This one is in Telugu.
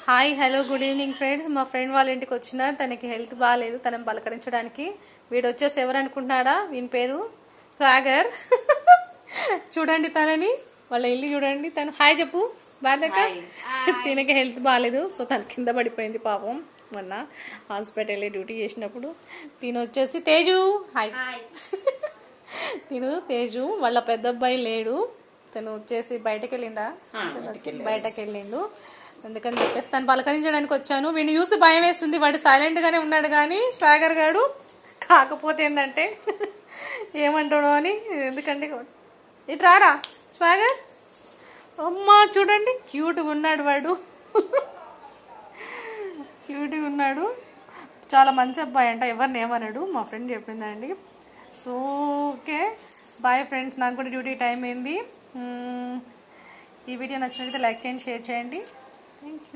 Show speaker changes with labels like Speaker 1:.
Speaker 1: Hi hello good evening friends. మా ఫ్రెండ్ వాళ్ళ ఇంటికి వచ్చిన తనకి హెల్త్ బాగాలేదు, తనని పలకరించడానికి. వీడు వచ్చేసి ఎవరు అనుకుంటున్నాడా, వీని పేరు సాగర్. చూడండి తనని, వాళ్ళ ఇల్లు చూడండి. తను హాయ్ చెప్పు బాధక. తినకి హెల్త్ బాగాలేదు, సో తను కింద పడిపోయింది పాపం మొన్న హాస్పిటల్లో డ్యూటీ చేసినప్పుడు. తిను వచ్చేసి తేజు. హాయ్. తిను తేజు వాళ్ళ పెద్ద అబ్బాయి లేడు, తను వచ్చేసి బయటకు వెళ్ళిండా, బయటకు వెళ్ళిండు. అందుకని చెప్పేసి తను పలకరించడానికి వచ్చాను. వీడిని చూసి భయం వేస్తుంది, వాడు సైలెంట్గానే ఉన్నాడు కానీ స్వాగర్ గాడు. కాకపోతే ఏంటంటే ఏమంటాడో అని. ఎందుకంటే ఇటు రారా స్వాగర్. అమ్మ చూడండి క్యూట్గా ఉన్నాడు వాడు. క్యూట్గా ఉన్నాడు, చాలా మంచి అబ్బాయి అంట, ఎవరిని ఏమన్నాడు మా ఫ్రెండ్ చెప్పిందండి. సో ఓకే బాయ్ ఫ్రెండ్స్, నాకు కూడా డ్యూటీ టైం అయింది. ఈ వీడియో నచ్చినట్లయితే లైక్ చేయండి, షేర్ చేయండి. Thank you.